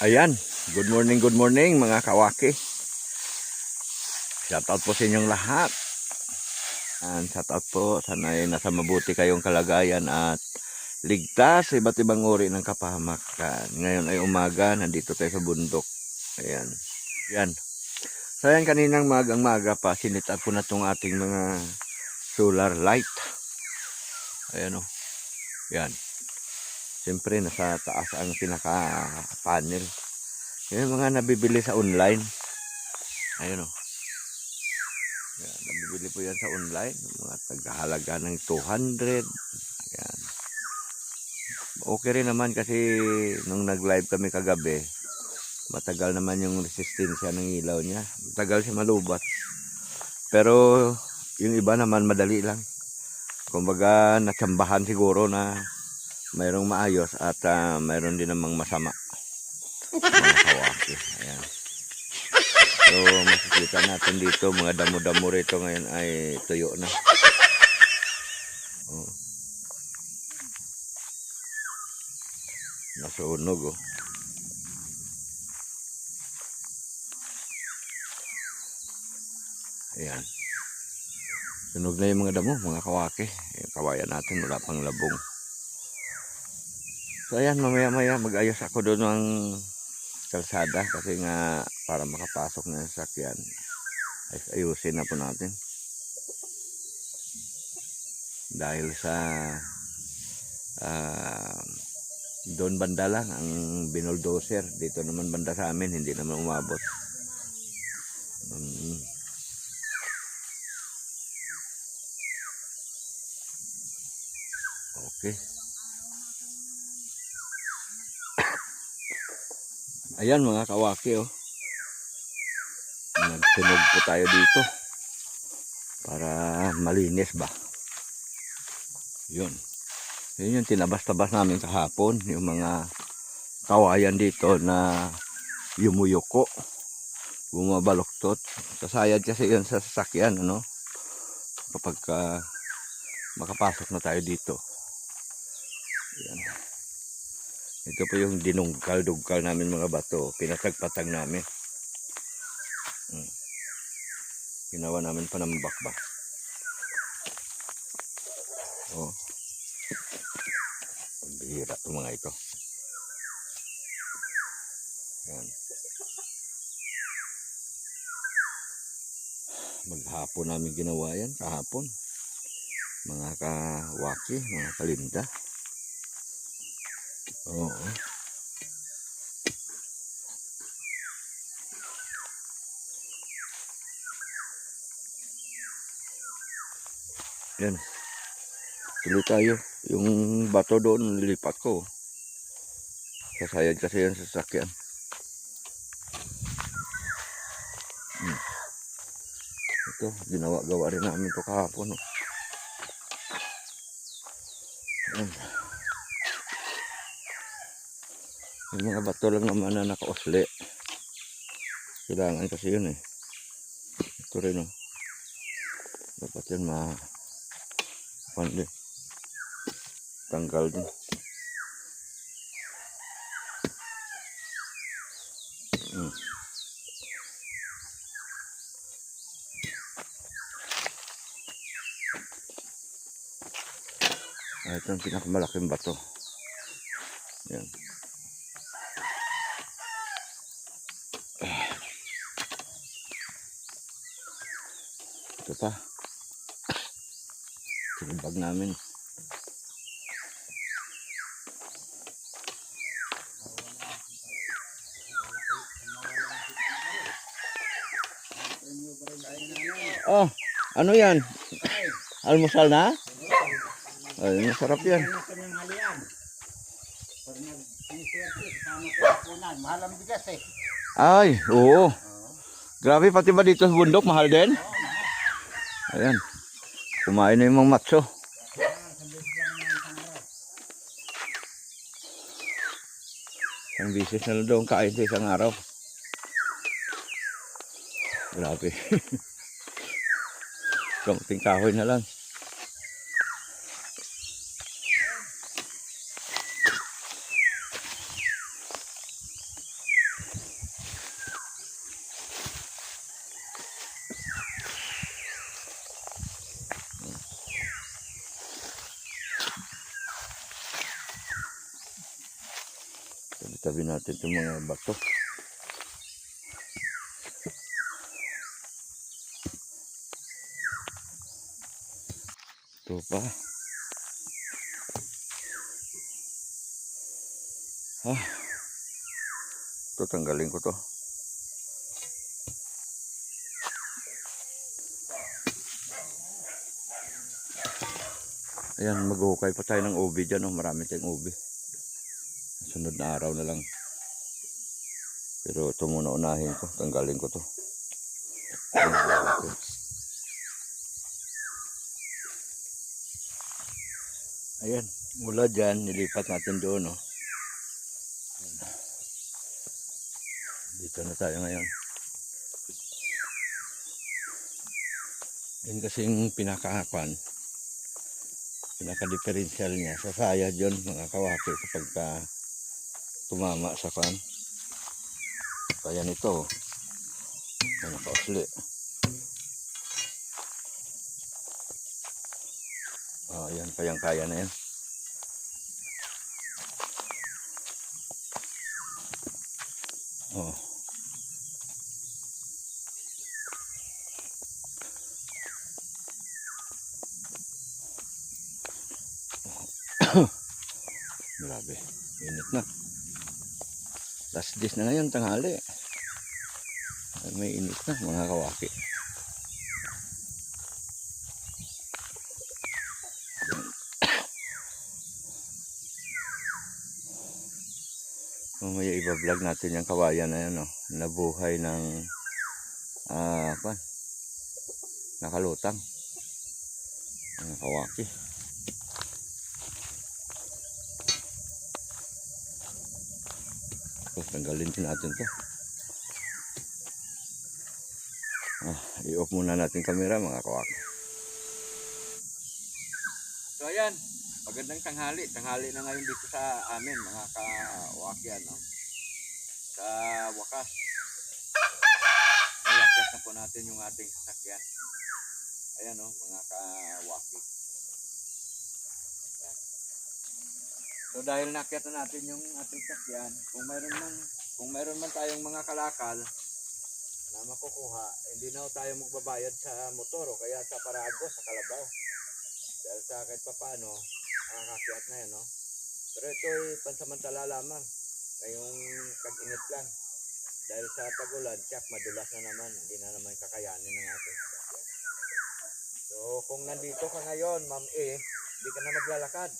Ayan, good morning mga kawaki. Shoutout po sa inyong lahat. And shoutout po, sana'y nasa mabuti kayong kalagayan at ligtas sa iba't ibang uri ng kapahamakan. Ngayon ay umaga, nandito tayo sa bundok. Ayan. Ayan. So ayan, kaninang magang-maga pa, sinitap ko na itong ating mga solar light. Ayan o. Ayan. Siyempre, nasa taas ang pinaka-panel. Yung mga nabibili sa online. Ayun o. Yan, nabibili po yan sa online. Mga taghahalaga ng 200. Yan. Okay rin naman kasi nung nag-live kami kagabi, matagal naman yung resistensya ng ilaw niya. Matagal siya malubat. Pero yung iba naman madali lang. Kumbaga natsambahan siguro na mayroong maayos at mayroon din namang masama. Mga kawaki. Ayan. So makikita natin dito mga damo-damo rito ngayon ay tuyo na. Oh. Nasunog oh. Ayan. Sunog na yung mga damo, mga kawaki. Yung kawayan natin wala pang labong. So ayan, mamaya-maya mag-ayos ako doon ng kalsada kasi nga para makapasok na sa sakyan ayusin na po natin dahil sa doon banda lang ang binuldoser, dito naman banda sa amin hindi naman umabot. Okay. Ayan mga kawaki oh. Nagsunog po tayo dito para malinis ba. Yun yung tinabas-tabas namin kahapon, yung mga kawayan dito na yumuyuko, bumabaluktot. Sasayad kasi yun sa sasakyan ano, kapag makapasok na tayo dito. Yan. Ito po yung dinungkal-dungkal namin mga bato, pinatag-patag namin. Ginawa namin pa ng bakba. Oh. Bihira itong mga ito. Yan. Maghapon namin ginawa yan, kahapon. Mga kawaki, mga kalinda. Oo. Yan. Tuloy tayo. Yung bato doon, nilipat ko. Sasayad kasi yan sa sasakyan. Ito, ginawa-gawa rin namin ito kahapon. Oh. Yan. Yung mga bato lang naman na nakausli. Kailangan kasi yun eh. Ito rin oh. Dapat yun tanggal din. Ito ang pinakamalaking bato. Yan. Ito pa. Tinubag namin. Oh, ano yan? Almusal na? Ay, masarap yan. Ay, oo. Grabe, pati ba dito sa bundok, mahal din? Ayan. Kumain na yung mga matso. Isang bisis na lang doon kain sa isang araw. Grabe. Kamuting kahoy na lang. Tabi natin itong mga bato. Ito pa. Ito, tanggalin ko to. Ayan, maghuhukay pa tayo ng ubi dyan. Oh. Marami tayong ubi. Sunod na araw na lang. Pero ito muna unahin ko. Tanggalin ko to. Ayan, mula dyan, nilipat natin doon. Oh. Dito na tayo ngayon. Yan kasing pinaka-differential niya. Sa sayad yun, mga kawaki, kapag tumama sa fan. Kaya nito, nakausli. Yan, kayang-kaya na yan. Oh. Grabe, init na. Last days na ngayon, tanghali. May init na, mga kawaki. Mamaya iba-vlog natin yung kawayan na yan, oh, nabuhay ng nakalutang. Mga kawaki. Tapos tanggalin din natin to. I-off muna natin camera, mga kawaki. So ayan, magandang tanghali. Tanghali na ngayon dito sa amin, mga kawaki. No? Sa wakas, nalakyat na po natin yung ating sasakyan. Ayan, no, mga kawaki. So dahil nakyat na natin yung ating sasakyan, kung mayroon man tayong mga kalakal na makukuha, hindi na tayo magbabayad sa motor o kaya sa parago, sa kalabaw. Dahil sa kahit papano, nakakakyat na yan, no? Pero ito ay pansamantala lamang, ngayong tag-init lang. Dahil sa tagulan, tiyak, madulas na naman, hindi na naman kakayanin ng ating sasakyan. So kung nandito ka ngayon, Ma'am hindi ka na maglalakad.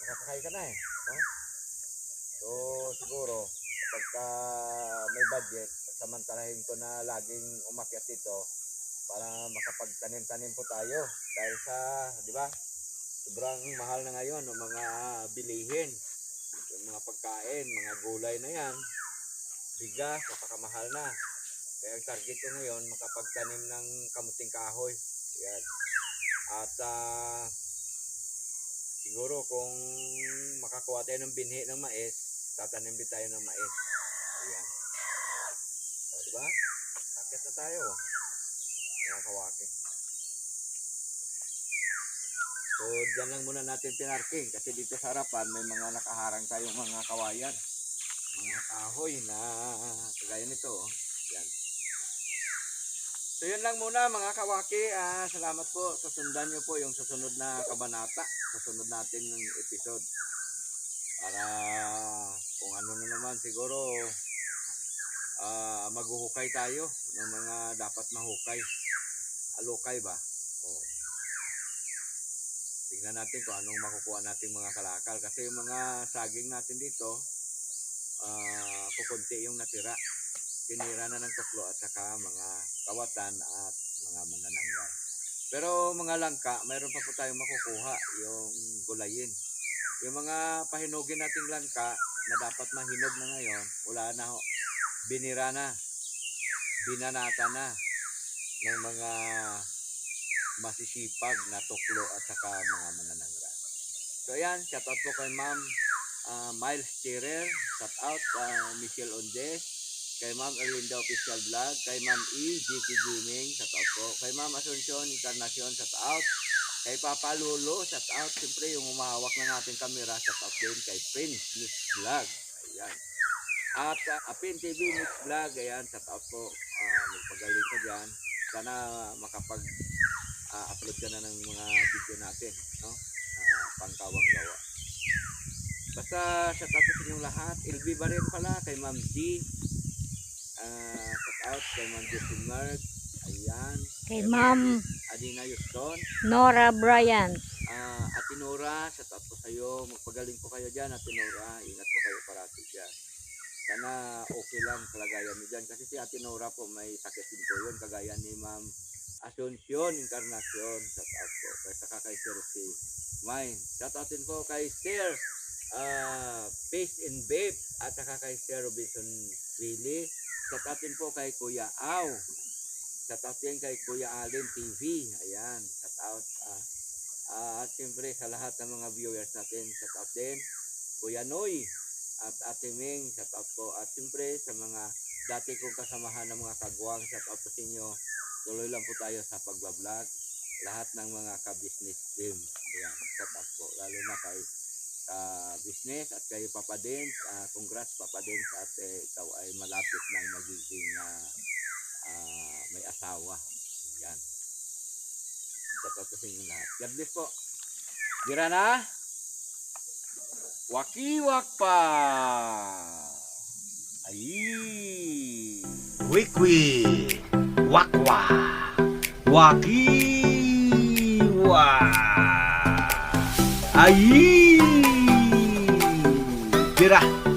Makakakay ka na eh, no? So siguro, pagka may budget, samantalahin ko na laging umakyat dito para makapagtanim-tanim po tayo. Dahil sa, di ba, sobrang mahal na ngayon ng mga bilihin. Yung mga pagkain, mga gulay na yan, bigas, napakamahal na. Kaya ang target ko ngayon, makapagtanim ng kamuting kahoy. Yan. At siguro kung makakuha tayo ng binhi ng mais, tatanim din tayo ng mais. Ayan. O, diba? Akit na tayo. Mga kawaki. So, dyan lang muna natin pinarking. Kasi dito sa harapan, may mga nakaharang tayong mga kawayan. Mga kahoy na kagaya nito. Yan. So, yun lang muna mga kawaki. Salamat po. Susundan nyo po yung susunod na kabanata. Susunod natin ng episode. Para kung ano na naman siguro maghuhukay tayo ng mga dapat mahukay. Alukay ba? O, tingnan natin kung anong makukuha natin mga kalakal. Kasi yung mga saging natin dito, kukunti yung natira. Pinira na ng tuklo at saka mga kawatan at mga manananggal. Pero mga langka, mayroon pa po tayong makukuha, yung gulayin. Yung mga pahinugin nating langka na dapat mahinog na ngayon, wala na ho. Binira na, binanata na ng mga masisipag na tuklo at saka mga manananggal. So ayan, shout out po kay Ma'am Miles Cherer, shout out Michelle Ondes, kay Ma'am Erlinda Official Vlog, kay Ma'am GT Gaming, shout out po, kay Ma'am Asuncion Encarnacion, shout out, Kay Papa Lolo, shout out. Siyempre, yung umahawak ng ating kamera, shout out din kay Prince Mix Vlog. Ayan. At Apin TV Mix Vlog, ayan, shout out po. Magpagaling ka dyan. Sana makapag-upload ka na ng mga video natin, no? Pangkawang gawa. Basta shout out sa inyong lahat. LB ba rin pala kay Ma'am G. Shout out kay Ma'am Jessie Merck. Ayan. Kay Ma'am Adina Houston. Nora Bryant. Ate Nora, shout out po sa iyo. Magpagaling po kayo dyan, Ate Nora. Ingat po kayo parati dyan. Sana okay lang kalagayan niyo dyan. Kasi si Ate Nora po may sakit din po yun. Kagaya ni Ma'am Asuncion Encarnacion. Shout out po. Kaya saka kay Sir si Mine. Shout out din po kay Sir Pace and Babe. At saka kay Sir Robinson Willie. Shout out din po kay Kuya Au. Shout out din kay Kuya Allen TV. Ayan. Shout out. At siyempre sa lahat ng mga viewers natin. Shout out din. Kuya Noy. At Ate Ming. Shout out po. At siyempre sa mga dati kong kasamahan ng mga kagwang. Shout out po sa inyo. Tuloy lang po tayo sa pagbablog. Lahat ng mga ka-business team. Ayan. Shout out po. Lalo na kay business at kay Papa Dens. Congrats Papa Dens at ikaw ay malapit ng magiging may asawa. Yan. Shout out sa inyo lahat. God bless po. Gira na. Wakiwak pa. Ay. Wikwi, wakwa, wakiwa, ayi, tira.